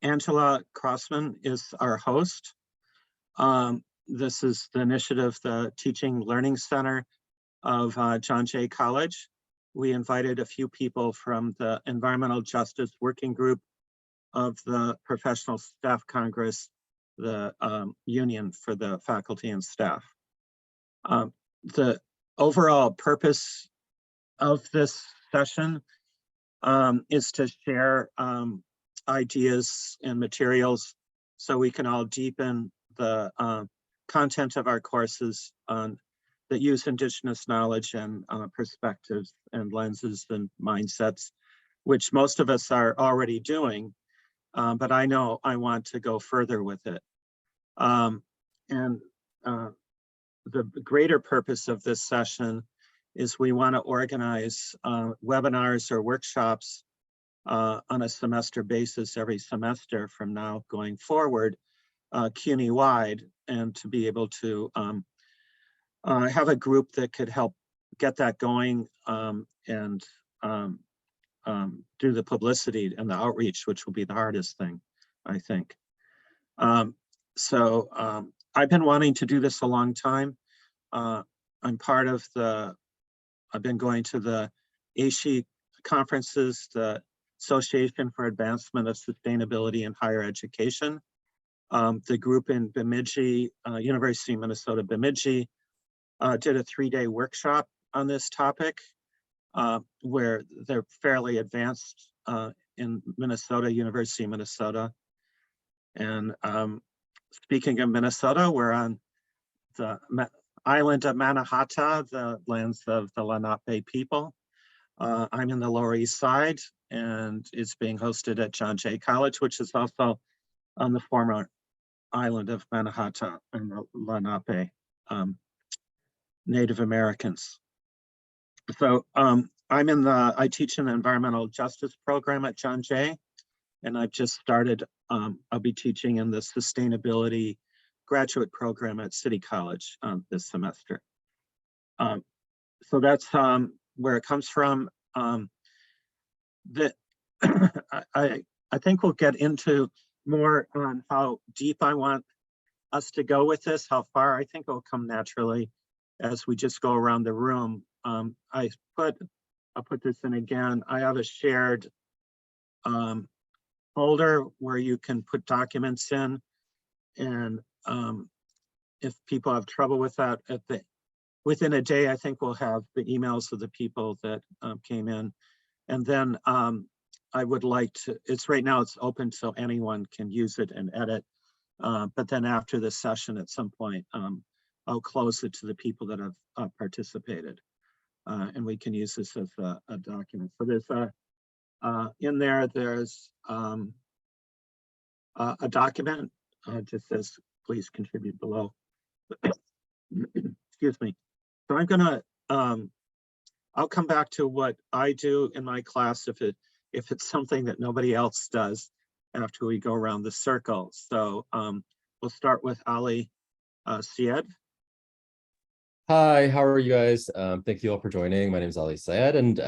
Angela Crossman is our host. This is the initiative, the Teaching Learning Center of JJay College. We invited a few people from the Environmental Justice Working Group of the Professional Staff Congress, the union for the faculty and staff. The overall purpose of this session is to share ideas and materials so we can all deepen the content of our courses that use Indigenous knowledge and perspectives and lenses and mindsets, which most of us are already doing, but I know I want to go further with it. The greater purpose of this session is we want to organize webinars or workshops on a semester basis every semester from now going forward, CUNY wide, and to be able to have a group that could help get that going and do the publicity and the outreach, which will be the hardest thing, I think. I've been wanting to do this a long time. I'm part of I've been going to the AASHE conferences, the Association for Advancement of Sustainability in Higher Education. The group in Bemidji, University of Minnesota, Bemidji, did a 3-day workshop on this topic where they're fairly advanced in Minnesota, University of Minnesota. And speaking of Minnesota, we're on the island of Mannahatta, the lands of the Lenape people. I'm in the Lower East Side, and it's being hosted at JJay College, which is also on the former island of Mannahatta and the Lenape Native Americans. So I teach in the environmental justice program at JJay, and I've just started, I'll be teaching in the sustainability graduate program at City College this semester. So that's where it comes from. I think we'll get into more on how deep I want us to go with this, how far. I think it'll come naturally as we just go around the room. I'll put this in again. I have a shared folder where you can put documents in, and if people have trouble with that, within a day, I think we'll have the emails of the people that came in. And then I would like to, right now it's open so anyone can use it and edit. But then after the session at some point, I'll close it to the people that have participated. And we can use this as a document. So there's in there's a document just says, please contribute below. Excuse me. So I'm gonna, I'll come back to what I do in my class if it's something that nobody else does after we go around the circle. So we'll start with Ali Syed. Hi, how are you guys? Thank you all for joining. My name is Ali Syed, and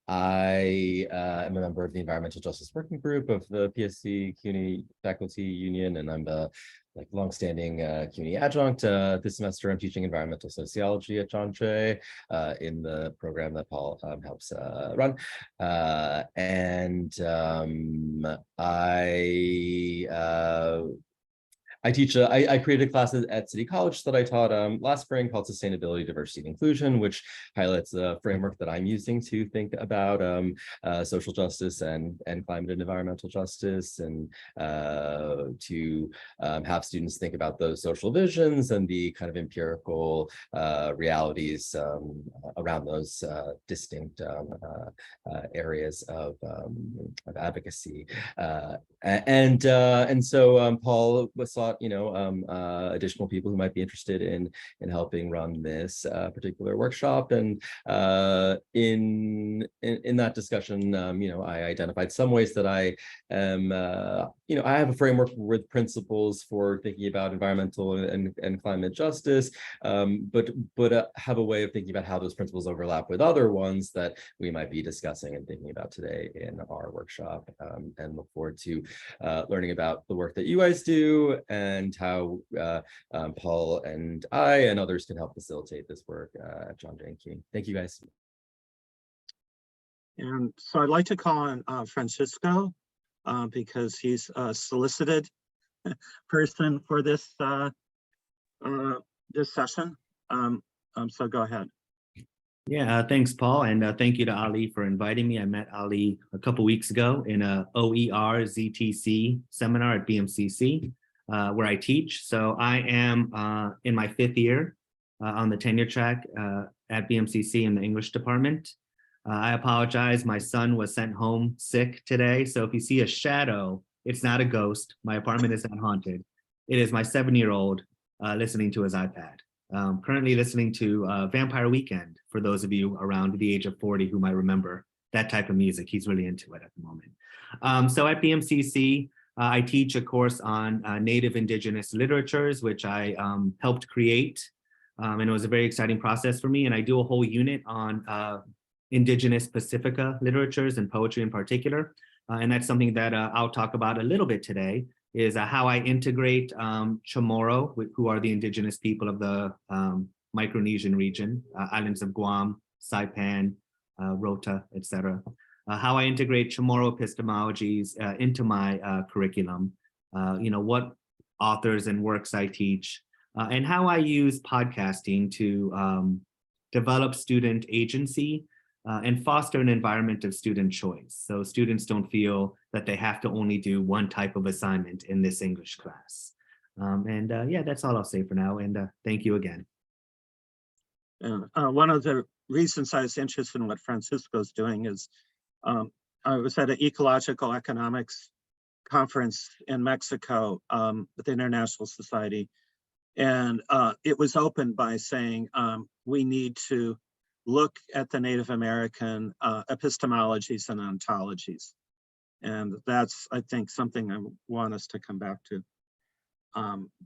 I am a member of the Environmental Justice Working Group of the PSC CUNY Faculty Union, and I'm the longstanding CUNY adjunct. This semester, I'm teaching environmental sociology at JJay in the program that Paul helps run. I teach, I created classes at City College that I taught last spring called Sustainability, Diversity, and Inclusion, which highlights the framework that I'm using to think about social justice and climate and environmental justice, and to have students think about those social visions and the kind of empirical realities around those distinct areas of advocacy. And so Paul was thought out, additional people who might be interested in helping run this particular workshop. And in that discussion, I identified some ways that I am, I have a framework with principles for thinking about environmental and climate justice, but have a way of thinking about how those principles overlap with other ones that we might be discussing and thinking about today in our workshop, and look forward to learning about the work that you guys do and how Paul and I and others can help facilitate this work at JJay and CUNY. Thank you guys. And so I'd like to call on Francisco because he's a solicited person for this this session. So go ahead. Yeah, thanks, Paul, and thank you to Ali for inviting me. I met Ali a couple weeks ago in a OER ZTC seminar at BMCC, where I teach. So I am in my 5th year on the tenure track at BMCC in the English department. I apologize, my son was sent home sick today. So if you see a shadow, it's not a ghost. My apartment is not haunted. It is my 7-year-old listening to his iPad. Currently listening to Vampire Weekend, for those of you around the age of 40 who might remember that type of music. He's really into it at the moment. So at BMCC, I teach a course on Native Indigenous literatures, which I helped create. And it was a very exciting process for me. And I do a whole unit on Indigenous Pacifica literatures and poetry in particular. And that's something that I'll talk about a little bit today, is how I integrate Chamorro, who are the indigenous people of the Micronesian region, islands of Guam, Saipan, Rota, etc. How I integrate Chamorro epistemologies into my curriculum, what authors and works I teach, and how I use podcasting to develop student agency and foster an environment of student choice. So students don't feel that they have to only do one type of assignment in this English class. Yeah, that's all I'll say for now. And thank you again. One of the reasons I was interested in what Francisco's doing is I was at an ecological economics conference in Mexico with the International Society. And it was opened by saying we need to look at the Native American epistemologies and ontologies. And that's, I think, something I want us to come back to,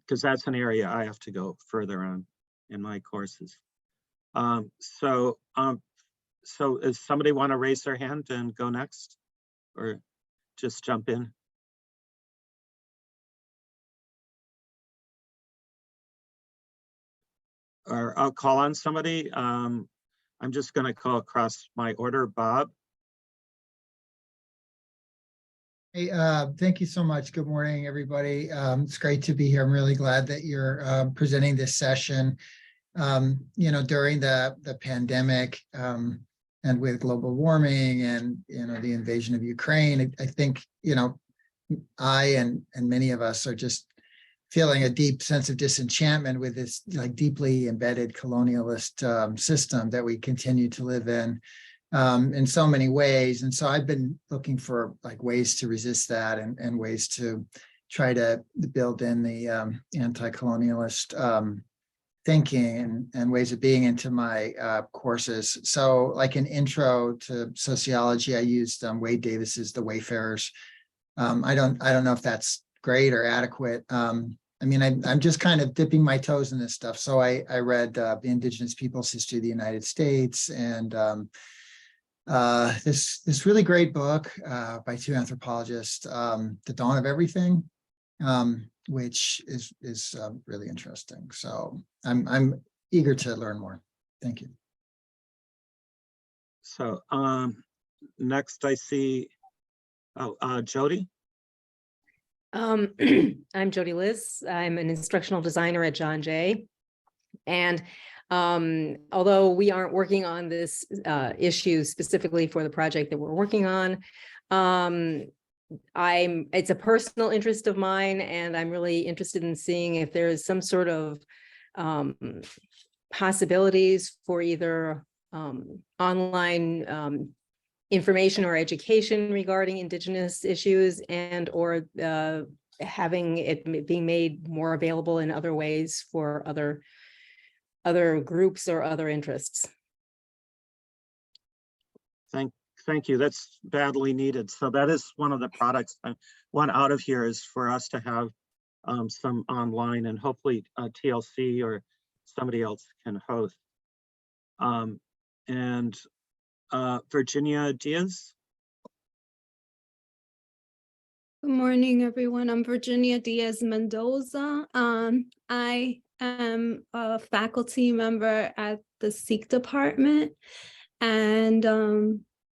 because that's an area I have to go further on in my courses. So does somebody want to raise their hand and go next, or just jump in? Or I'll call on somebody. I'm just going to call across my order. Bob. Hey, thank you so much. Good morning, everybody. It's great to be here. I'm really glad that you're presenting this session. During the pandemic and with global warming and, the invasion of Ukraine, I think, I and many of us are just feeling a deep sense of disenchantment with this deeply embedded colonialist system that we continue to live in so many ways. And so I've been looking for ways to resist that and ways to try to build in the anti-colonialist thinking and ways of being into my courses. So an intro to sociology, I used Wade Davis's The Wayfarers. I don't know if that's great or adequate. I'm just kind of dipping my toes in this stuff. So I read the Indigenous Peoples' History of the United States and this really great book by 2 anthropologists, The Dawn of Everything, which is really interesting. So I'm eager to learn more. Thank you. So next I see Jody. I'm Jody Liz. I'm an instructional designer at JJay. And although we aren't working on this issue specifically for the project that we're working on, it's a personal interest of mine, and I'm really interested in seeing if there is some sort of possibilities for either online information or education regarding Indigenous issues and or having it being made more available in other ways for other groups or other interests. Thank you. That's badly needed. So that is one of the products. One out of here is for us to have some online, and hopefully TLC or somebody else can host. And Virginia Diaz. Good morning, everyone. I'm Virginia Diaz Mendoza. I am a faculty member at the SEEK department. And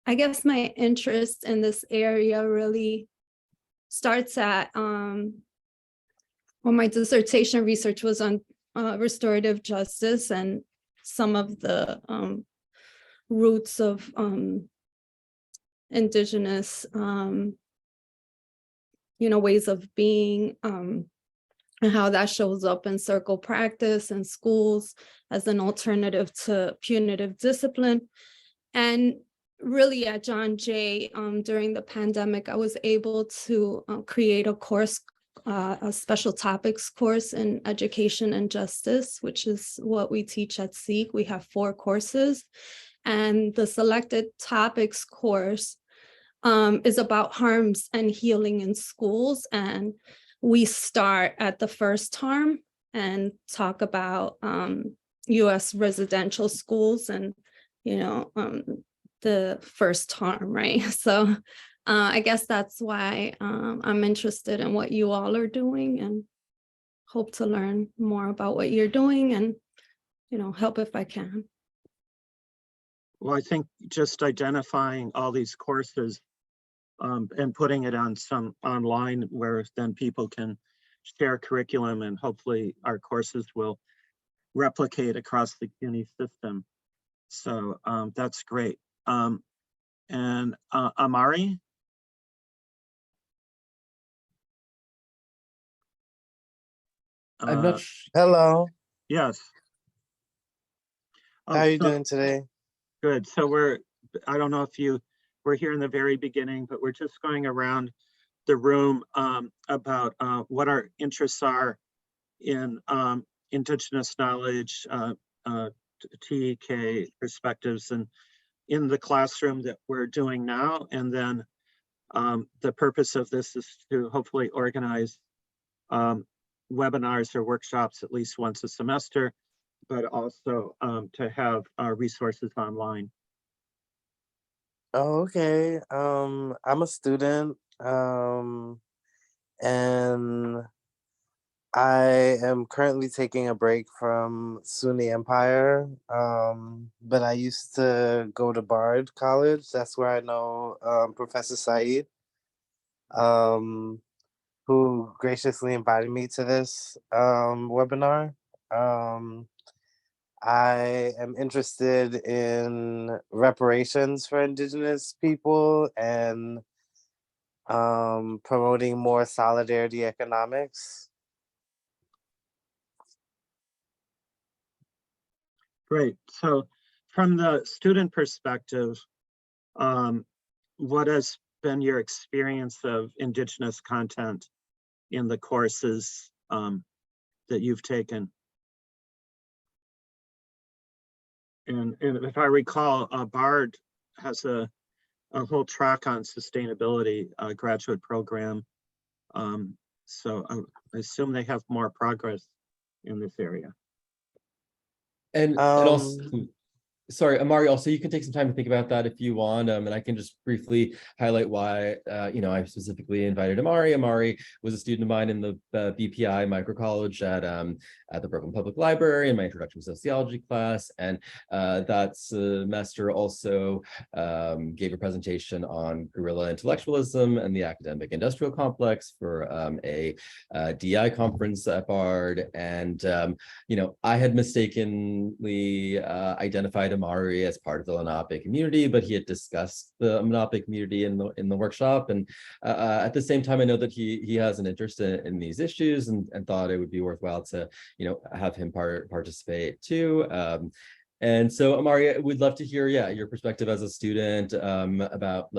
I guess my interest in this area really starts at when my dissertation research was on restorative justice and some of the roots of Indigenous ways of being, and how that shows up in circle practice and schools as an alternative to punitive discipline. And really at JJay, during the pandemic, I was able to create a course, a special topics course in education and justice, which is what we teach at SEEK. We have 4 courses, and the selected topics course is about harms and healing in schools. And we start at the first term and talk about US residential schools and, the first term, right? So I guess that's why I'm interested in what you all are doing, and hope to learn more about what you're doing and, help if I can. Well, I think just identifying all these courses and putting it on some online where then people can share curriculum, and hopefully our courses will replicate across the CUNY system. So that's great. And Amari? I'm not Hello, Yes. how are you doing today? Good. So I don't know if we're here in the very beginning, but we're just going around the room about what our interests are in Indigenous knowledge, TK perspectives, and in the classroom that we're doing now. And then the purpose of this is to hopefully organize webinars or workshops at least once a semester, but also to have resources online. Oh, okay. I'm a student, and I am currently taking a break from SUNY Empire, but I used to go to Bard College. That's where I know Professor Syed, who graciously invited me to this webinar. I am interested in reparations for Indigenous people and promoting more solidarity economics. Great. So from the student perspective, what has been your experience of Indigenous content in the courses that you've taken? And if I recall, Bard has a whole track on sustainability graduate program. So I assume they have more progress in this area. And also, sorry, Amari, also you can take some time to think about that if you want, and I can just briefly highlight why I specifically invited Amari. Amari was a student of mine in the BPI micro college at the Brooklyn Public Library in my introduction to sociology class, and that semester also gave a presentation on guerrilla intellectualism and the academic industrial complex for a DI conference at Bard, and I had mistakenly identified Amari as part of the Lenape community, but he had discussed the Lenape community in the workshop. And at the same time, I know that he has an interest in these issues, and thought it would be worthwhile to have him participate too. And so, Amari, we'd love to hear, your perspective as a student about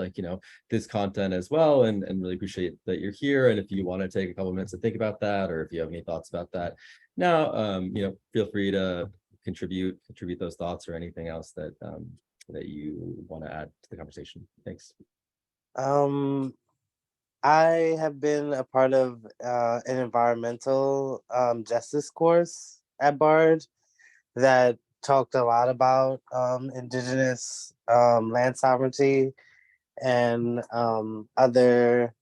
this content as well, and really appreciate that you're here. And if you want to take a couple minutes to think about that, or if you have any thoughts about that now, feel free to contribute those thoughts or anything else that that you want to add to the conversation. Thanks. I have been a part of an environmental justice course at Bard that talked a lot about Indigenous land sovereignty and other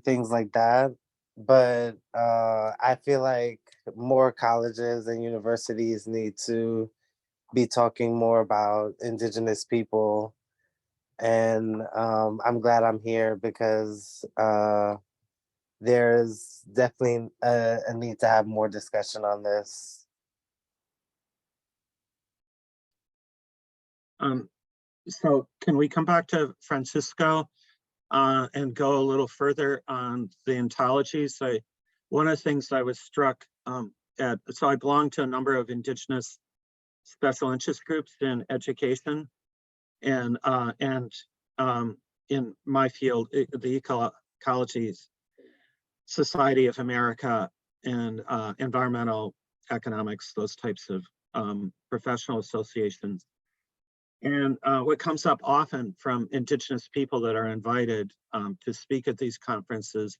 things like that. But I feel like more colleges and universities need to be talking more about Indigenous people. And I'm glad I'm here because there's definitely a need to have more discussion on this. So can we come back to Francisco and go a little further on the ontologies? One of the things I was struck at, so I belong to a number of Indigenous special interest groups in education, and in my field, the Ecology Society of America and environmental economics, those types of professional associations. And what comes up often from Indigenous people that are invited to speak at these conferences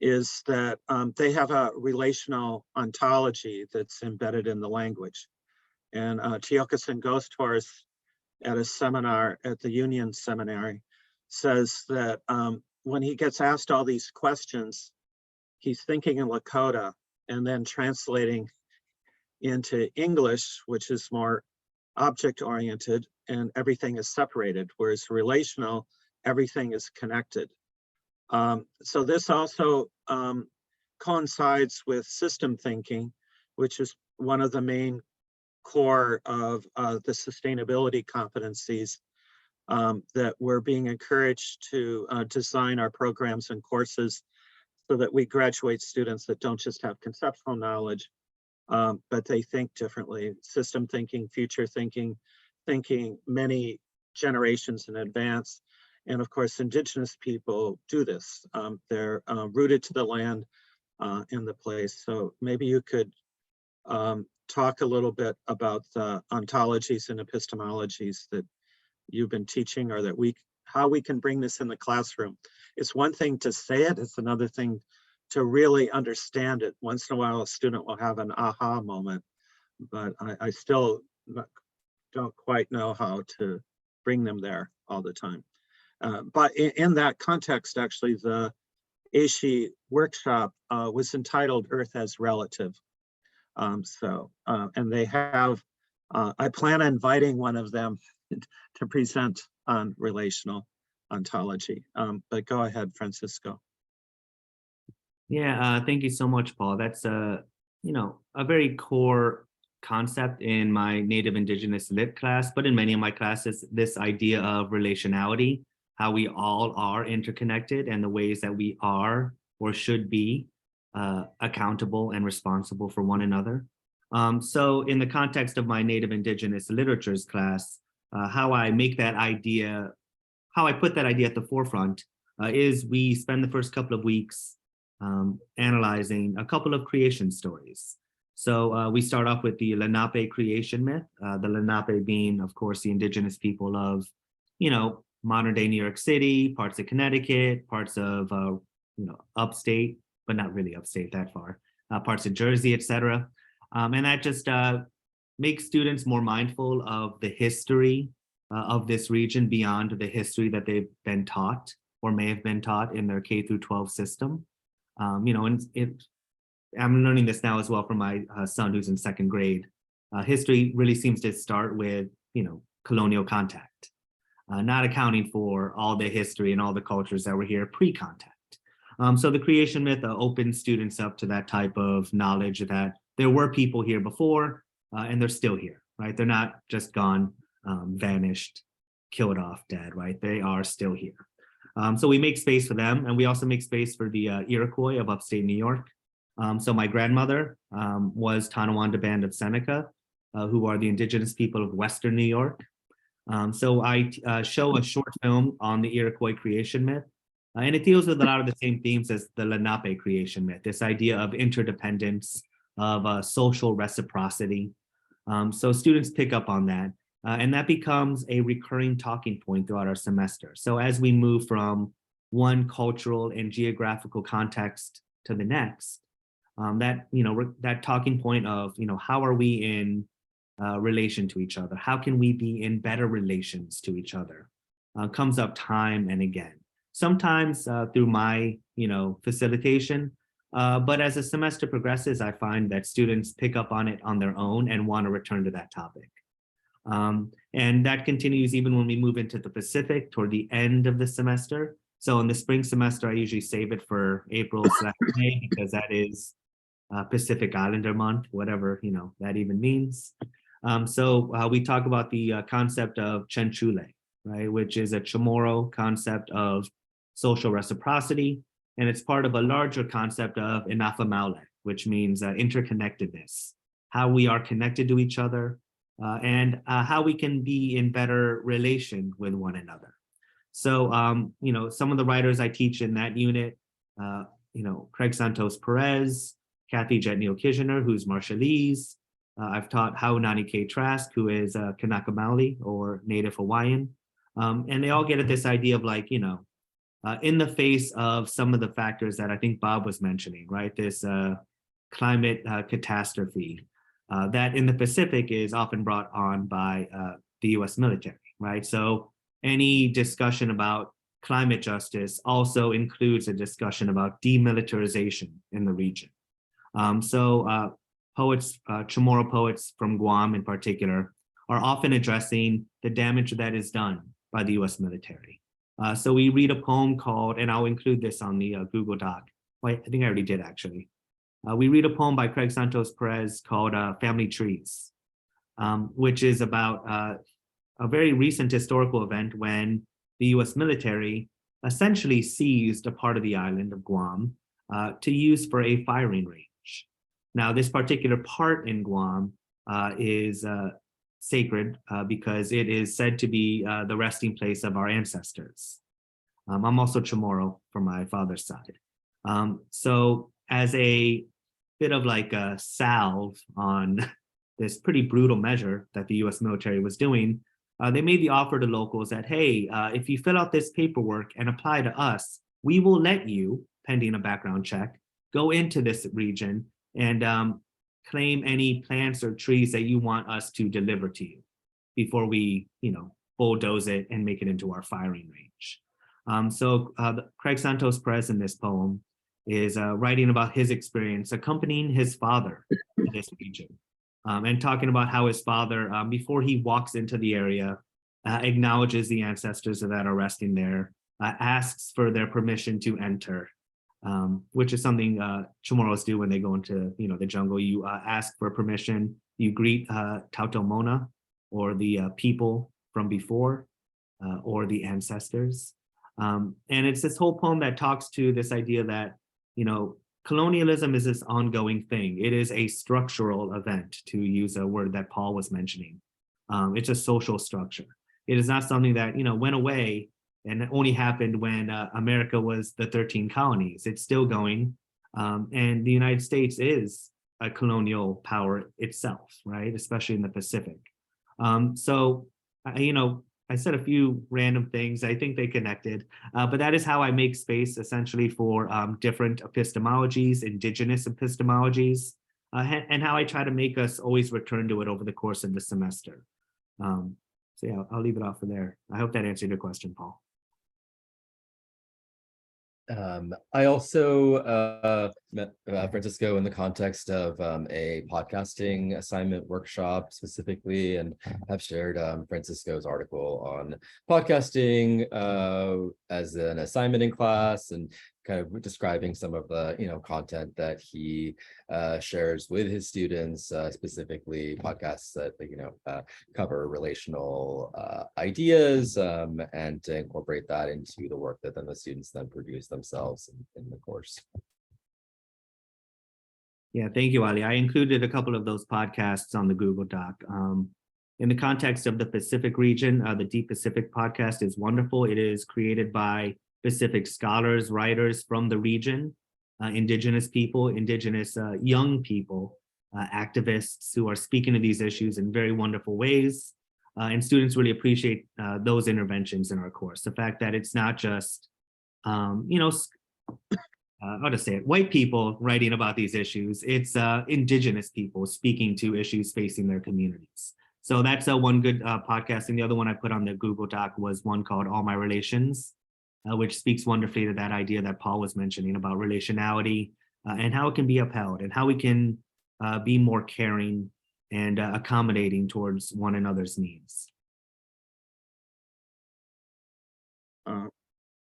is that they have a relational ontology that's embedded in the language. And Tiokasin Gosthorst at a seminar at the Union Seminary says that when he gets asked all these questions, he's thinking in Lakota and then translating into English, which is more object-oriented, and everything is separated, whereas relational, everything is connected. So this also coincides with system thinking, which is one of the main core of the sustainability competencies that we're being encouraged to design our programs and courses so that we graduate students that don't just have conceptual knowledge, but they think differently, system thinking, future thinking, thinking many generations in advance. And of course, Indigenous people do this. They're rooted to the land in the place. So maybe you could talk a little bit about the ontologies and epistemologies that you've been teaching, or that how we can bring this in the classroom. It's one thing to say it, it's another thing to really understand it. Once in a while, a student will have an aha moment, but I still don't quite know how to bring them there all the time. But in that context, actually, the AASHE workshop was entitled Earth as Relative. And they have, I plan on inviting one of them to present on relational ontology. But go ahead, Francisco. Yeah, thank you so much, Paul. That's a very core concept in my Native Indigenous Lit class, but in many of my classes, this idea of relationality, how we all are interconnected and the ways that we are or should be accountable and responsible for one another. So in the context of my Native Indigenous Literatures class, how I put that idea at the forefront is we spend the first couple of weeks analyzing a couple of creation stories. So we start off with the Lenape creation myth, the Lenape being, of course, the Indigenous people of, modern day New York City, parts of Connecticut, parts of, upstate, but not really upstate that far, parts of Jersey, etc. And that just makes students more mindful of the history of this region beyond the history that they've been taught or may have been taught in their K-12 system. And I'm learning this now as well from my son who's in second grade. History really seems to start with, colonial contact, not accounting for all the history and all the cultures that were here pre-contact. So the creation myth opens students up to that type of knowledge that there were people here before and they're still here, right? They're not just gone, vanished, killed off, dead, right? They are still here. So we make space for them, and we also make space for the Iroquois of upstate New York. So my grandmother was Tonawanda Band of Seneca, who are the indigenous people of Western New York. So I show a short film on the Iroquois creation myth, and it deals with a lot of the same themes as the Lenape creation myth, this idea of interdependence, of social reciprocity. So students pick up on that, and that becomes a recurring talking point throughout our semester. So as we move from one cultural and geographical context to the next, that talking point of, how are we in relation to each other? How can we be in better relations to each other? Comes up time and again. Sometimes through my, facilitation, but as the semester progresses, I find that students pick up on it on their own and want to return to that topic. And that continues even when we move into the Pacific toward the end of the semester. So in the spring semester, I usually save it for April/May because that is Pacific Islander month, whatever, that even means. So we talk about the concept of Chenchule, right, which is a Chamorro concept of social reciprocity. And it's part of a larger concept of Inafamaule, which means interconnectedness, how we are connected to each other, and how we can be in better relation with one another. So, some of the writers I teach in that unit, Craig Santos Perez, Kathy Jetneo-Kishener, who's Marshallese. I've taught Haunani K. Trask, who is Kanaka Maoli or Native Hawaiian. And they all get at this idea of in the face of some of the factors that I think Bob was mentioning, right? This climate catastrophe that in the Pacific is often brought on by the US military, right? So any discussion about climate justice also includes a discussion about demilitarization in the region. Poets, Chamorro poets from Guam in particular, are often addressing the damage that is done by the US military. So we read a poem called, and I'll include this on the Google Doc. Wait, I think I already did actually. We read a poem by Craig Santos Perez called Family Trees, which is about a very recent historical event when the US military essentially seized a part of the island of Guam to use for a firing range. Now, this particular part in Guam is sacred because it is said to be the resting place of our ancestors. I'm also Chamorro from my father's side. So as a bit of a salve on this pretty brutal measure that the US military was doing, they made the offer to locals that, hey, if you fill out this paperwork and apply to us, we will let you, pending a background check, go into this region and claim any plants or trees that you want us to deliver to you before we, bulldoze it and make it into our firing range. Craig Santos Perez in this poem is writing about his experience accompanying his father to this region and talking about how his father, before he walks into the area, acknowledges the ancestors that are resting there, asks for their permission to enter, which is something Chamorros do when they go into the jungle. You ask for permission, you greet Tautomona, or the people from before, or the ancestors. And it's this whole poem that talks to this idea that colonialism is this ongoing thing. It is a structural event, to use a word that Paul was mentioning. It's a social structure. It is not something that went away and it only happened when America was the 13 colonies. It's still going. And the United States is a colonial power itself, right? Especially in the Pacific. I said a few random things. I think they connected, but that is how I make space essentially for different epistemologies, indigenous epistemologies, and how I try to make us always return to it over the course of the semester. I'll leave it off for there. I hope that answered your question, Paul. I also met Francisco in the context of a podcasting assignment workshop specifically, and have shared Francisco's article on podcasting as an assignment in class, and kind of describing some of the content that he shares with his students, specifically podcasts that cover relational ideas, and to incorporate that into the work that then the students then produce themselves in the course. Yeah, thank you, Ali. I included a couple of those podcasts on the Google Doc. In the context of the Pacific region, the Deep Pacific podcast is wonderful. It is created by Pacific scholars, writers from the region, Indigenous people, Indigenous young people, activists who are speaking to these issues in very wonderful ways. And students really appreciate those interventions in our course. The fact that it's not just, how to say it, white people writing about these issues. It's Indigenous people speaking to issues facing their communities. So that's one good podcast. And the other one I put on the Google Doc was one called All My Relations, which speaks wonderfully to that idea that Paul was mentioning about relationality and how it can be upheld and how we can be more caring and accommodating towards one another's needs.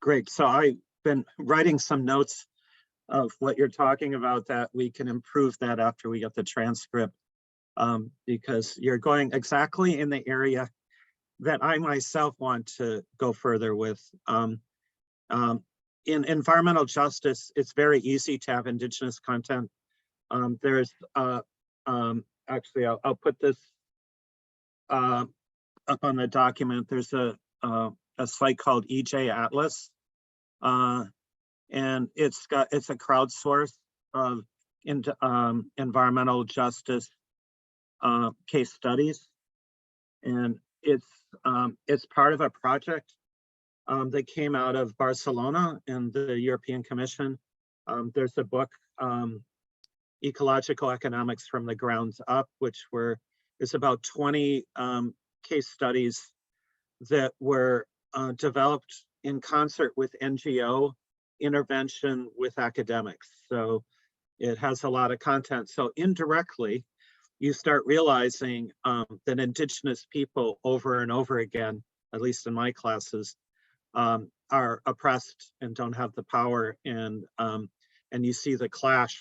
Great. So I've been writing some notes of what you're talking about that we can improve that after we get the transcript, because you're going exactly in the area that I myself want to go further with. In environmental justice, it's very easy to have Indigenous content. There's actually, I'll put this up on the document. There's a site called EJ Atlas. And it's a crowdsource of environmental justice case studies, and it's part of a project that came out of Barcelona and the European Commission. There's a book, Ecological Economics from the Grounds Up, which is about 20 case studies that were developed in concert with NGO intervention with academics. So it has a lot of content. So indirectly, you start realizing that Indigenous people over and over again, at least in my classes, are oppressed and don't have the power, and you see the clash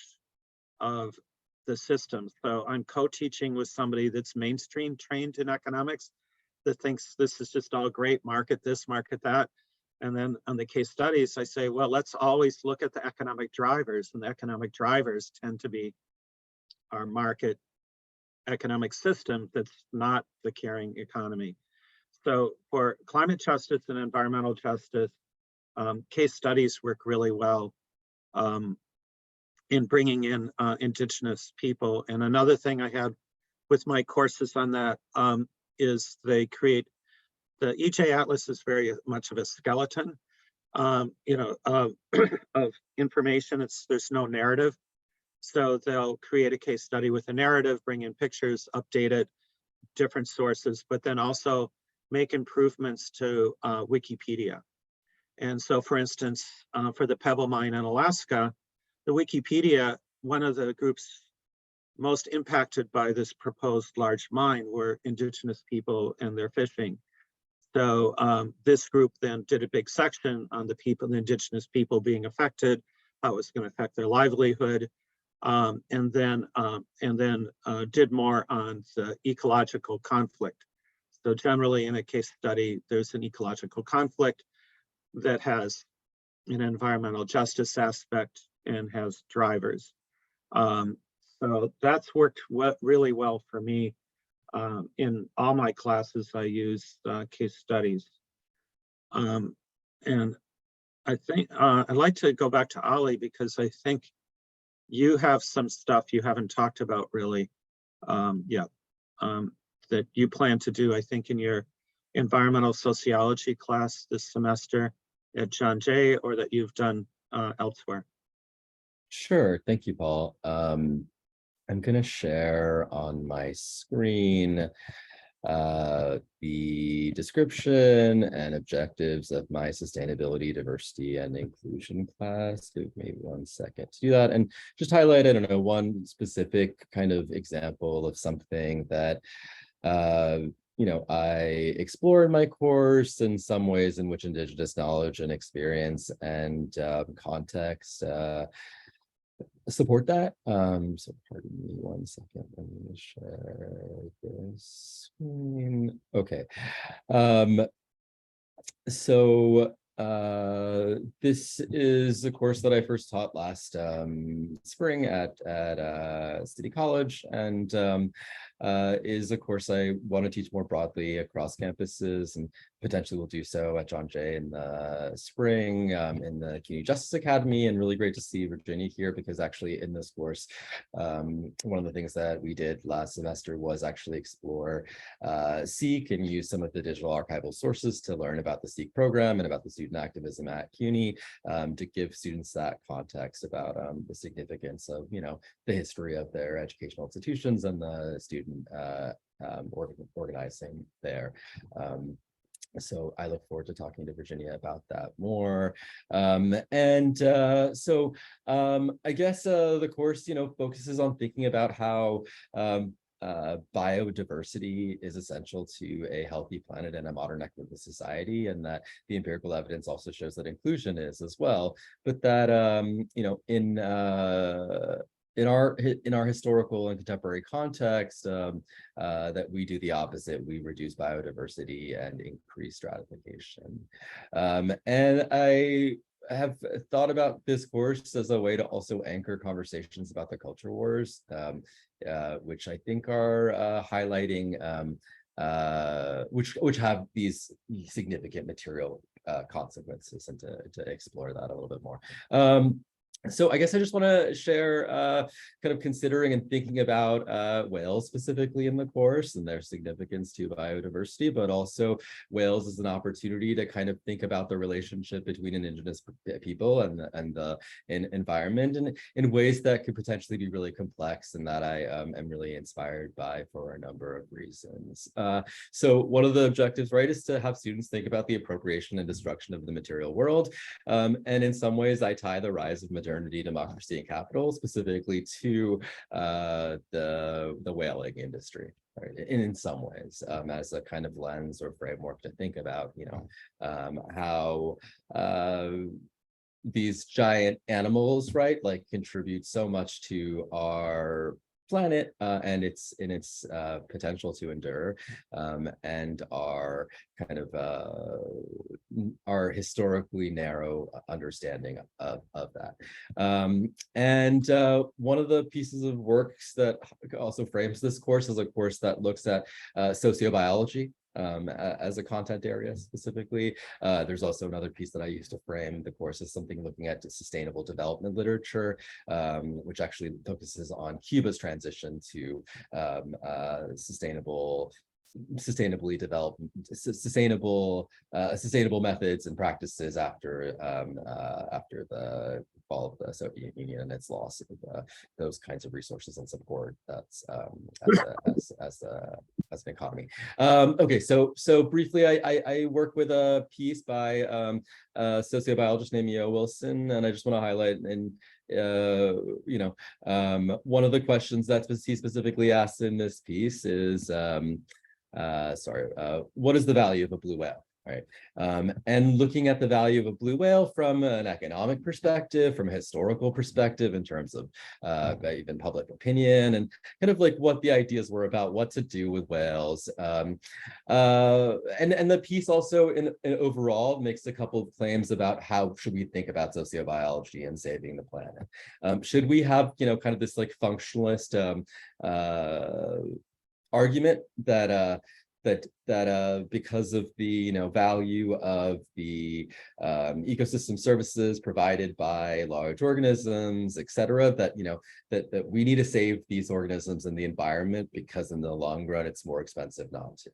of the system. So I'm co-teaching with somebody that's mainstream trained in economics that thinks this is just all great, market this, market that. And then on the case studies, I say, well, let's always look at the economic drivers, and the economic drivers tend to be our market economic system that's not the caring economy. So for climate justice and environmental justice, case studies work really well in bringing in Indigenous people. And another thing I had with my courses on that is they create, the EJ Atlas is very much of a skeleton, of information. There's no narrative. So they'll create a case study with a narrative, bring in pictures, update it, different sources, but then also make improvements to Wikipedia. And so, for instance, for the Pebble Mine in Alaska, the Wikipedia, one of the groups most impacted by this proposed large mine were Indigenous people and their fishing. So this group then did a big section on the Indigenous people being affected, how it was going to affect their livelihood, and then did more on the ecological conflict. So generally in a case study, there's an ecological conflict that has an environmental justice aspect and has drivers. So that's worked really well for me. In all my classes, I use case studies. And I think I'd like to go back to Ali, because I think you have some stuff you haven't talked about really yet, that you plan to do, I think, in your environmental sociology class this semester at JJay, or that you've done elsewhere. Sure, thank you, Paul. I'm going to share on my screen the description and objectives of my sustainability, diversity, and inclusion class. Give me 1 second to do that, and just highlight, I don't know, one specific kind of example of something that I explore in my course, in some ways in which Indigenous knowledge and experience and context support that. So pardon me 1 second. Let me share this screen. Okay. So This is a course that I first taught last spring at City College, and is a course I want to teach more broadly across campuses, and potentially will do so at JJay in the spring in the CUNY Justice Academy. And really great to see Virginia here, because actually in this course, one of the things that we did last semester was actually explore SEEK and use some of the digital archival sources to learn about the SEEK program and about the student activism at CUNY, to give students that context about the significance of, the history of their educational institutions and the student organizing there. So I look forward to talking to Virginia about that more. I guess the course, focuses on thinking about how biodiversity is essential to a healthy planet and a modern equitable society, and that the empirical evidence also shows that inclusion is as well, but that in our historical and contemporary context, that we do the opposite. We reduce biodiversity and increase stratification. And I have thought about this course as a way to also anchor conversations about the culture wars, which I think are highlighting, which have these significant material consequences, and to explore that a little bit more. So I guess I just want to share kind of considering and thinking about whales specifically in the course and their significance to biodiversity, but also whales as an opportunity to kind of think about the relationship between Indigenous people and the environment, and in ways that could potentially be really complex, and that I am really inspired by for a number of reasons. So one of the objectives, right, is to have students think about the appropriation and destruction of the material world. And in some ways, I tie the rise of modernity, democracy, and capital specifically to the whaling industry, right? In some ways, as a kind of lens or framework to think about, how these giant animals, right, like contribute so much to our planet and its potential to endure, and our kind of our historically narrow understanding of that. And one of the pieces of works that also frames this course is a course that looks at sociobiology as a content area specifically. There's also another piece that I used to frame the course as something looking at sustainable development literature, which actually focuses on Cuba's transition to sustainable methods and practices after the fall of the Soviet Union and its loss of those kinds of resources and support that's as an economy. Okay, so briefly, I work with a piece by a sociobiologist named Yo Wilson, and I just want to highlight one of the questions that he specifically asked in this piece is what is the value of a blue whale, right? And looking at the value of a blue whale from an economic perspective, from a historical perspective, in terms of even public opinion, and kind of like what the ideas were about what to do with whales. And the piece also in overall makes a couple of claims about how should we think about sociobiology and saving the planet. Should we have, kind of this like functionalist argument that because of the value of the ecosystem services provided by large organisms, et cetera, that that we need to save these organisms and the environment because in the long run it's more expensive not to?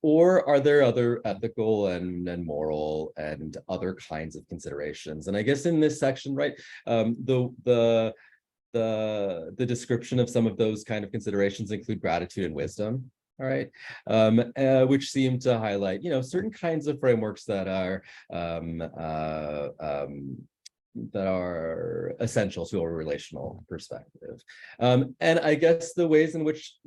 Or are there other ethical and moral and other kinds of considerations? And I guess in this section, right, the description of some of those kind of considerations include gratitude and wisdom. All right, which seem to highlight, certain kinds of frameworks that are essential to a relational perspective. And I guess the ways in which,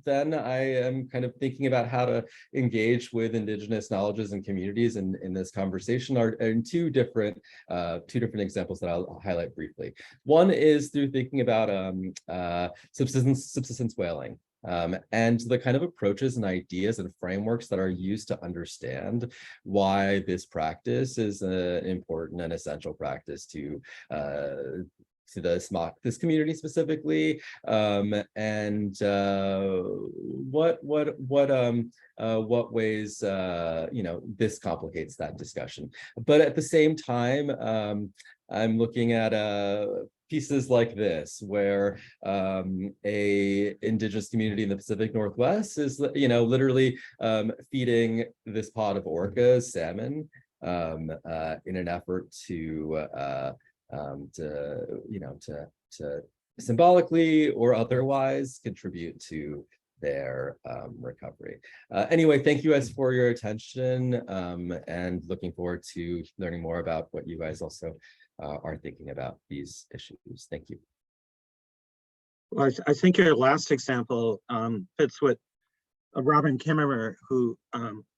then I am kind of thinking about how to engage with Indigenous knowledges and communities in this conversation are in two different examples that I'll highlight briefly. One is through thinking about subsistence whaling. and the kind of approaches and ideas and frameworks that are used to understand why this practice is an important and essential practice to this community specifically, and what ways this complicates that discussion. But at the same time, I'm looking at pieces like this, where a indigenous community in the Pacific Northwest is, literally feeding this pod of orcas salmon in an effort to symbolically or otherwise contribute to their recovery. Anyway, thank you guys for your attention, and looking forward to learning more about what you guys also are thinking about these issues. Thank you. Well, I think your last example fits with Robin Kimmerer, who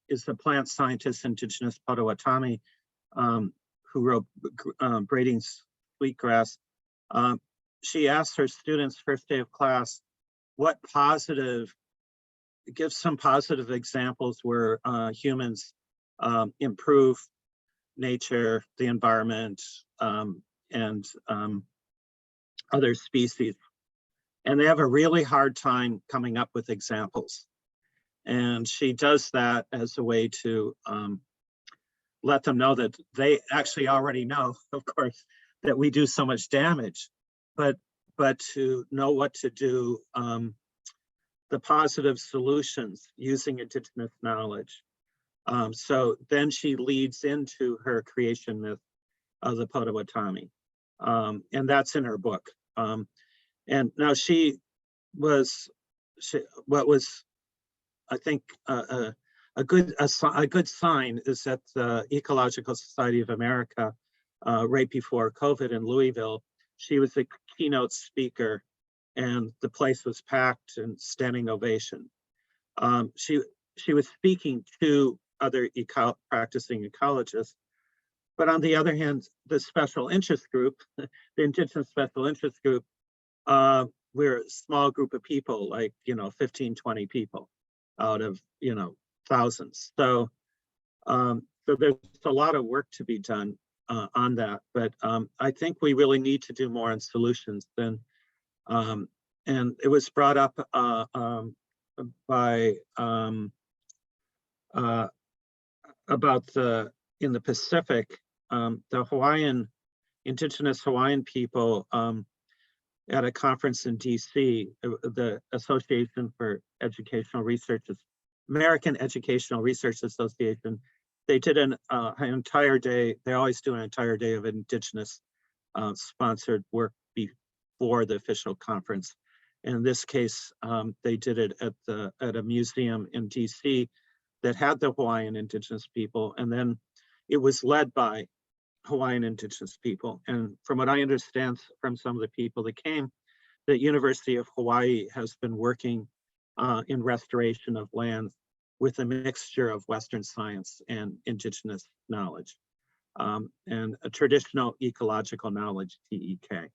is the plant scientist, Indigenous Potawatomi, who wrote Braiding Sweetgrass. She asked her students first day of class, give some positive examples where humans improve nature, the environment, and other species. And they have a really hard time coming up with examples. And she does that as a way to let them know that they actually already know, of course, that we do so much damage, but to know what to do, the positive solutions using Indigenous knowledge. So then she leads into her creation myth of the Potawatomi, and that's in her book. And now what was, I think, a good sign is that the Ecological Society of America, right before COVID in Louisville, she was the keynote speaker, and the place was packed and standing ovation. She was speaking to other practicing ecologists, but on the other hand, the special interest group, the Indigenous Special Interest Group, we're a small group of people, like 15, 20 people out of thousands. So there's a lot of work to be done on that, but I think we really need to do more on solutions than, and it was brought up by about in the Pacific, the Indigenous Hawaiian people at a conference in DC, the Association for Educational Research, American Educational Research Association, they did an entire day, they always do an entire day of Indigenous sponsored work before the official conference. In this case, they did it at a museum in DC that had the Hawaiian Indigenous people, and then it was led by Hawaiian Indigenous people. And from what I understand from some of the people that came, the University of Hawaii has been working in restoration of lands with a mixture of Western science and Indigenous knowledge, and a traditional ecological knowledge, TEK.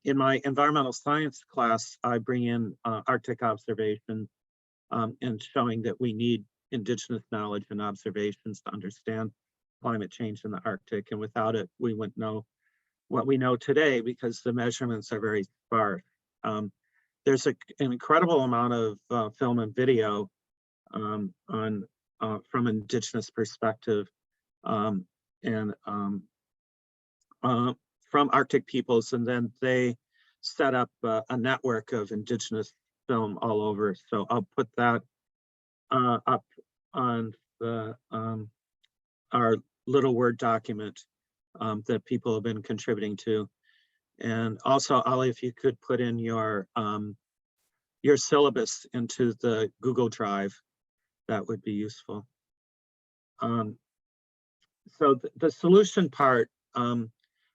In my environmental science class, I bring in Arctic observation and showing that we need Indigenous knowledge and observations to understand climate change in the Arctic. And without it, we wouldn't know what we know today because the measurements are very sparse. There's an incredible amount of film and video from Indigenous perspective and from Arctic peoples, and then they set up a network of Indigenous film all over. So I'll put that up on the our little Word document that people have been contributing to. And also, Ali, if you could put in your syllabus into the Google Drive, that would be useful. So the solution part,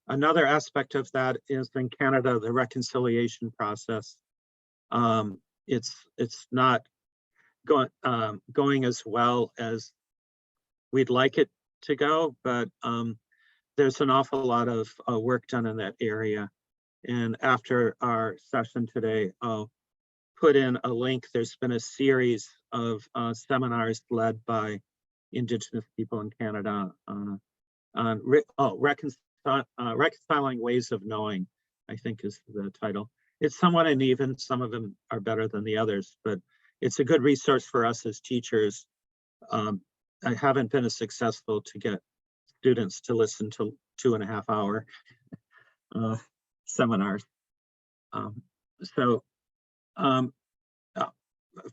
another aspect of that is in Canada, the reconciliation process. It's not going as well as we'd like it to go, but there's an awful lot of work done in that area. And after our session today, I'll put in a link. There's been a series of seminars led by Indigenous people in Canada on reconciling ways of knowing, I think is the title. It's somewhat uneven. Some of them are better than the others, but it's a good resource for us as teachers. I haven't been as successful to get students to listen to 2.5-hour seminars.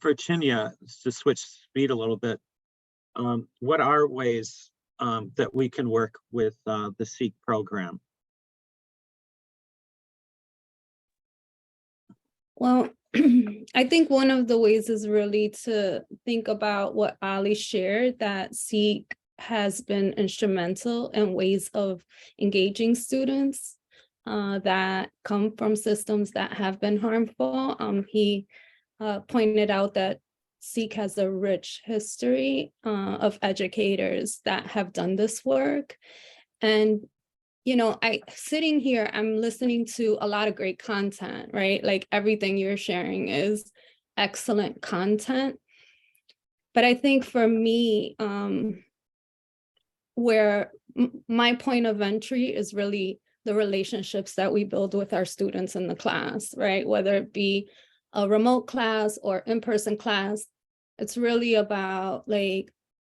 Virginia, to switch speed a little bit, what are ways that we can work with the SEEK program? Well, I think one of the ways is really to think about what Ali shared, that SEEK has been instrumental in ways of engaging students that come from systems that have been harmful. He pointed out that SEEK has a rich history of educators that have done this work. And you know, sitting here, I'm listening to a lot of great content, right? Like everything you're sharing is excellent content. But I think for me, where my point of entry is really the relationships that we build with our students in the class, right? Whether it be a remote class or in-person class, it's really about like,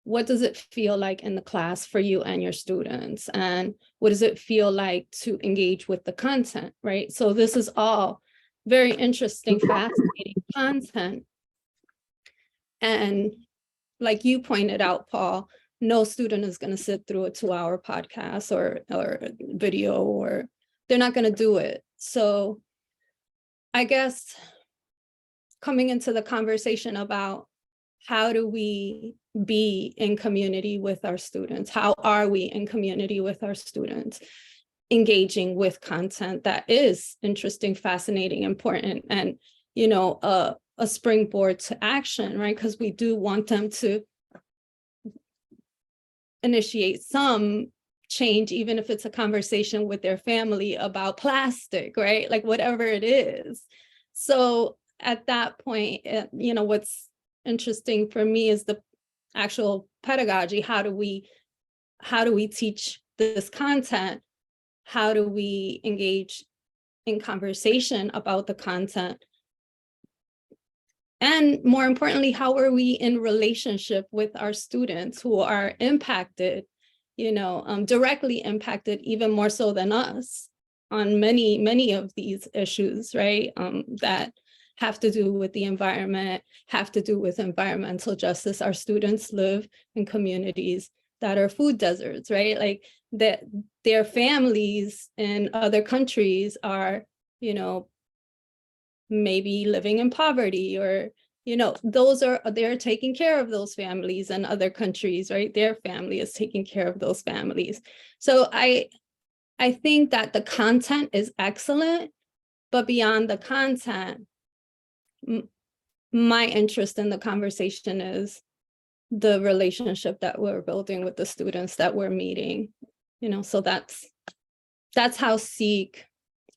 what does it feel like in the class for you and your students? And what does it feel like to engage with the content, right? So this is all very interesting, fascinating content. And like you pointed out, Paul, no student is going to sit through a 2-hour podcast or video, or they're not going to do it. So I guess coming into the conversation about how do we be in community with our students? How are we in community with our students? Engaging with content that is interesting, fascinating, important, and, you know, a springboard to action, right? Because we do want them to initiate some change, even if it's a conversation with their family about plastic, right? Like whatever it is. So at that point, you know, what's interesting for me is the actual pedagogy. How do we teach this content? How do we engage in conversation about the content? And more importantly, how are we in relationship with our students who are impacted, you know, directly impacted even more so than us on many of these issues, right? That have to do with the environment, have to do with environmental justice. Our students live in communities that are food deserts, right? Like their families in other countries are, you know, maybe living in poverty, or, you know, they're taking care of those families in other countries, right? Their family is taking care of those families. So I think that the content is excellent, but beyond the content, my interest in the conversation is the relationship that we're building with the students that we're meeting, you know, so that's how SEEK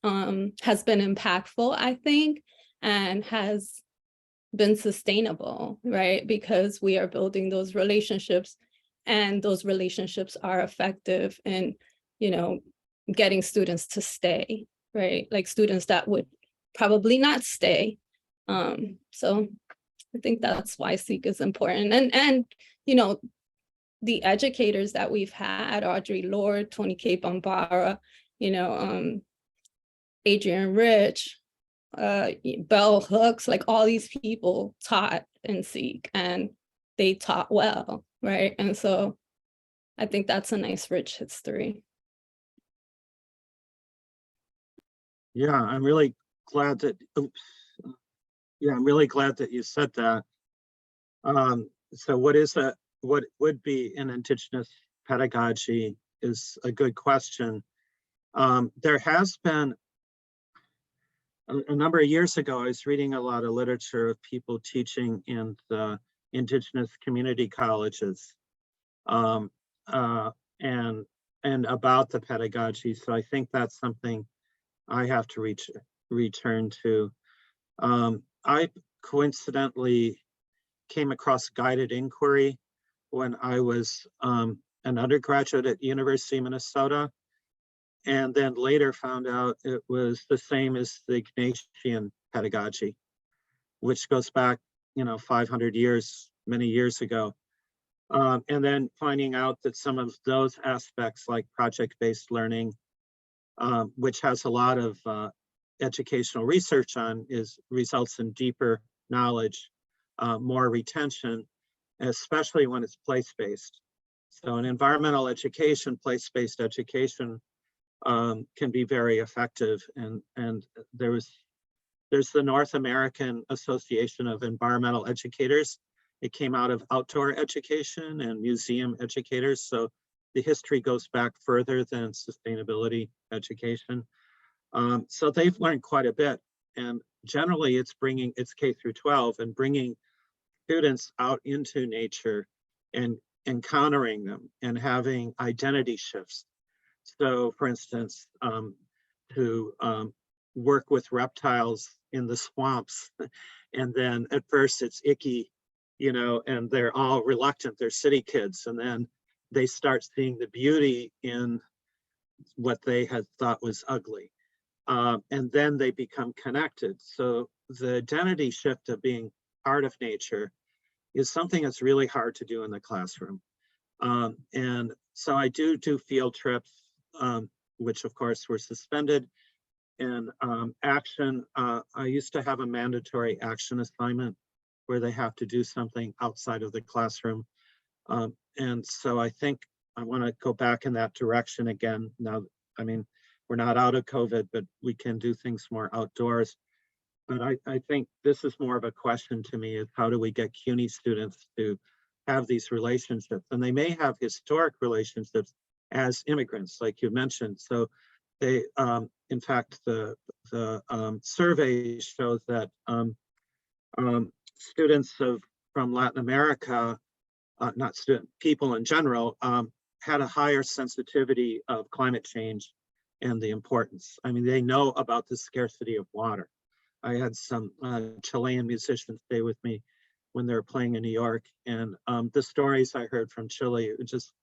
has been impactful, I think, and has been sustainable, right? Because we are building those relationships, and those relationships are effective in, you know, getting students to stay, right? Like students that would probably not stay. So I think that's why SEEK is important. And you know, the educators that we've had, Audrey Lord, Tony K. Bombara, you know, Adrian Rich, Bell Hooks, like all these people taught in SEEK, and they taught well, right? And so I think that's a nice, rich history. Yeah, I'm really glad that, I'm really glad that you said that. So what would be an Indigenous pedagogy is a good question. There has been, a number of years ago, I was reading a lot of literature of people teaching in the Indigenous community colleges and about the pedagogy. So I think that's something I have to return to. I coincidentally came across guided inquiry when I was an undergraduate at University of Minnesota, and then later found out it was the same as the Ignatian pedagogy, which goes back, 500 years, many years ago. And then finding out that some of those aspects like project-based learning, which has a lot of educational research on, results in deeper knowledge, more retention, especially when it's place-based. So in environmental education, place-based education can be very effective. And there's the North American Association of Environmental Educators. It came out of outdoor education and museum educators. So the history goes back further than sustainability education. So they've learned quite a bit. And generally it's K through 12 and bringing students out into nature and encountering them and having identity shifts. So for instance, to work with reptiles in the swamps. And then at first it's icky, and they're all reluctant, they're city kids. And then they start seeing the beauty in what they had thought was ugly. And then they become connected. So the identity shift of being part of nature is something that's really hard to do in the classroom. And so I do field trips, which of course were suspended. And action, I used to have a mandatory action assignment where they have to do something outside of the classroom. And so I think I want to go back in that direction again. Now, I mean, we're not out of COVID, but we can do things more outdoors. But I think this is more of a question to me, is how do we get CUNY students to have these relationships? And they may have historic relationships as immigrants, like you mentioned. So they, in fact, the survey shows that students from Latin America, not people in general, had a higher sensitivity of climate change and the importance. I mean, they know about the scarcity of water. I had some Chilean musicians stay with me when they were playing in New York, and the stories I heard from Chile, just,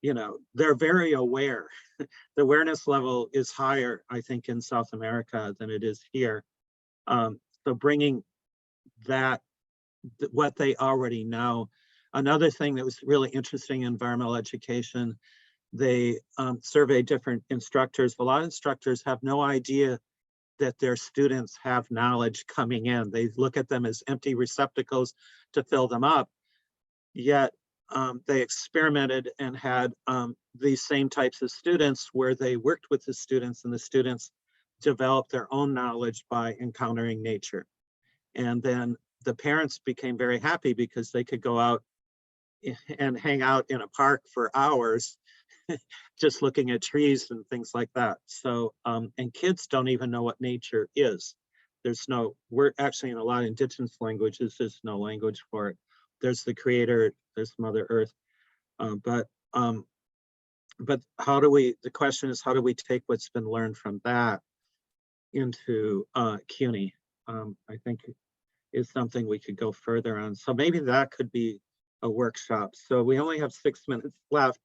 they're very aware. The awareness level is higher, I think, in South America than it is here. So bringing that, what they already know. Another thing that was really interesting in environmental education, they surveyed different instructors. A lot of instructors have no idea that their students have knowledge coming in. They look at them as empty receptacles to fill them up. Yet they experimented and had these same types of students where they worked with the students, and the students developed their own knowledge by encountering nature. And then the parents became very happy because they could go out and hang out in a park for hours just looking at trees and things like that. So, and kids don't even know what nature is. We're actually in a lot of indigenous languages, there's no language for it. There's the creator, there's Mother Earth. But the question is, how do we take what's been learned from that into CUNY? I think is something we could go further on. So maybe that could be a workshop. So we only have 6 minutes left.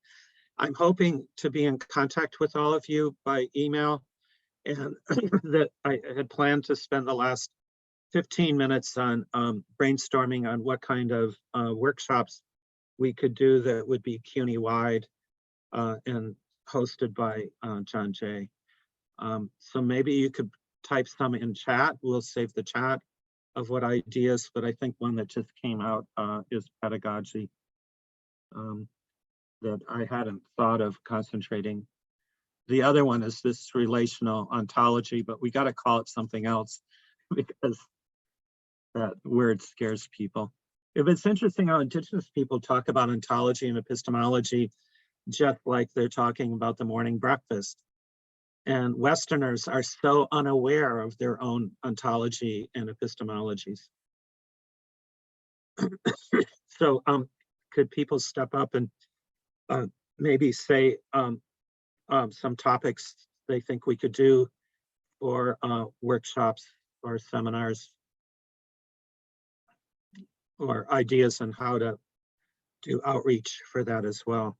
I'm hoping to be in contact with all of you by email, and that I had planned to spend the last 15 minutes on brainstorming on what kind of workshops we could do that would be CUNY-wide and hosted by JJay. So maybe you could type some in chat. We'll save the chat of what ideas, but I think one that just came out is pedagogy. That I hadn't thought of concentrating. The other one is this relational ontology, but we got to call it something else because that word scares people. If it's interesting how indigenous people talk about ontology and epistemology, just like they're talking about the morning breakfast. And Westerners are so unaware of their own ontology and epistemologies. So could people step up and maybe say some topics they think we could do, or workshops or seminars? or ideas on how to do outreach for that as well.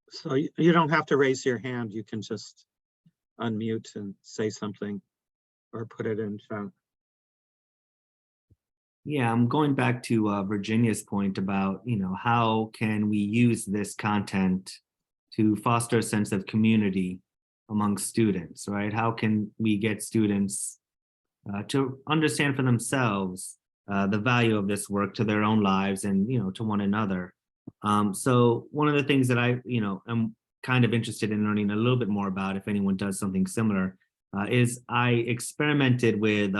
So you don't have to raise your hand. You can just unmute and say something or put it in chat. Yeah, I'm going back to Virginia's point about, how can we use this content to foster a sense of community among students, right? How can we get students to understand for themselves the value of this work to their own lives and, to one another? So one of the things that I, am kind of interested in learning a little bit more about, if anyone does something similar, is I experimented with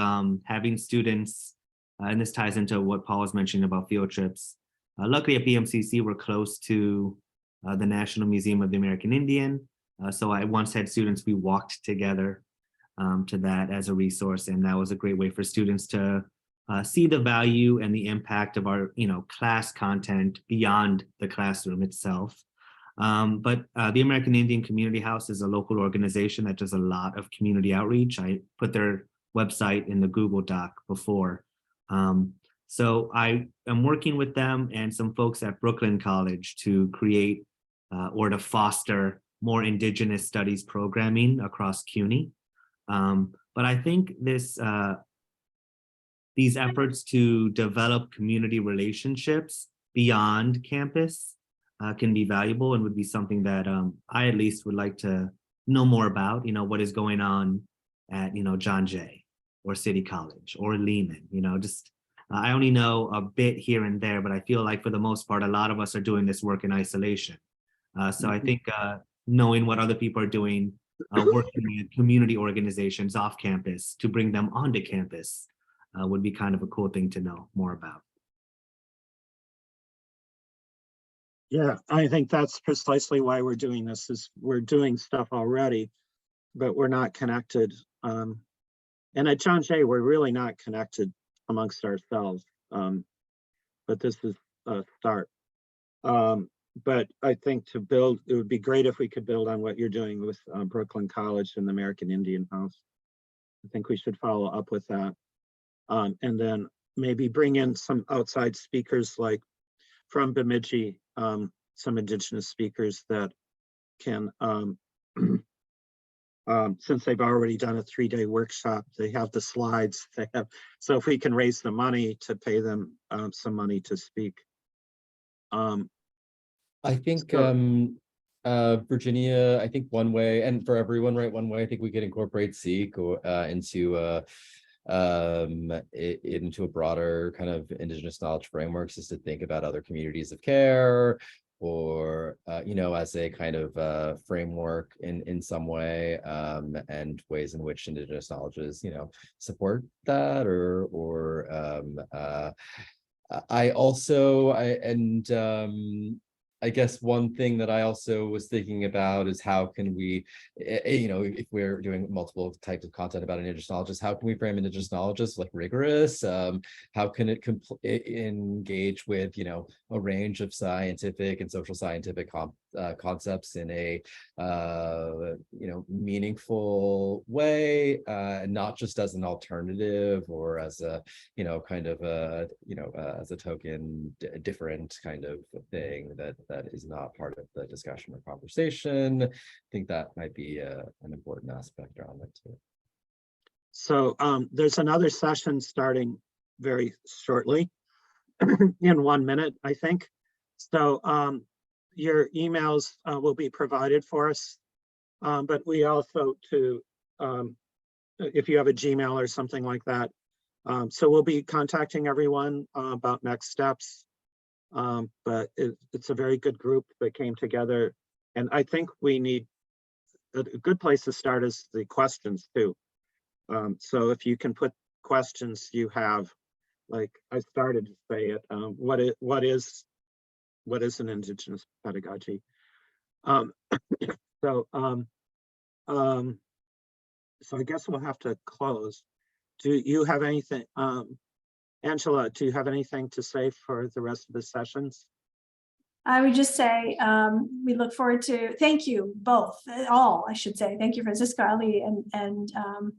having students, and this ties into what Paul was mentioning about field trips. Luckily at BMCC, we're close to the National Museum of the American Indian. So I once had students, we walked together to that as a resource. And that was a great way for students to see the value and the impact of our, class content beyond the classroom itself. But the American Indian Community House is a local organization that does a lot of community outreach. I put their website in the Google Doc before. So I am working with them and some folks at Brooklyn College to create or to foster more Indigenous studies programming across CUNY. But I think these efforts to develop community relationships beyond campus can be valuable and would be something that I at least would like to know more about, what is going on at, JJay or City College or Lehman, I only know a bit here and there, but I feel like for the most part, a lot of us are doing this work in isolation. So I think knowing what other people are doing, working with community organizations off campus to bring them onto campus would be kind of a cool thing to know more about. Yeah, I think that's precisely why we're doing this, is we're doing stuff already, but we're not connected. And at JJay, we're really not connected amongst ourselves, but this is a start. But I think to build, it would be great if we could build on what you're doing with Brooklyn College and the American Indian House. I think we should follow up with that. And then maybe bring in some outside speakers like from Bemidji, some Indigenous speakers that can, since they've already done a 3-day workshop, they have the slides, they have, so if we can raise the money to pay them some money to speak. I think So- Virginia, I think one way, and for everyone, right, one way I think we could incorporate Seek or into a broader kind of Indigenous knowledge frameworks is to think about other communities of care, or as a kind of framework in some way, and ways in which Indigenous knowledges support that, or I guess one thing that I also was thinking about is how can we, if we're doing multiple types of content about Indigenous knowledge, how can we frame Indigenous knowledge as like rigorous? How can it engage with, a range of scientific and social scientific concepts in a, meaningful way, and not just as an alternative or as a, kind of a, as a token different kind of thing that is not part of the discussion or conversation. I think that might be an important aspect around it too. So there's another session starting very shortly, in 1 minute, I think. So your emails will be provided for us, but we also if you have a Gmail or something like that. So we'll be contacting everyone about next steps. But it's a very good group that came together, and I think we need a good place to start is the questions too. So if you can put questions you have, like I started to say it, what is an Indigenous pedagogy? So I guess we'll have to close. Do you have anything? Angela, do you have anything to say for the rest of the sessions? I would just say, we look forward to, thank you both, all, I should say. Thank you, Francisco, Ali, and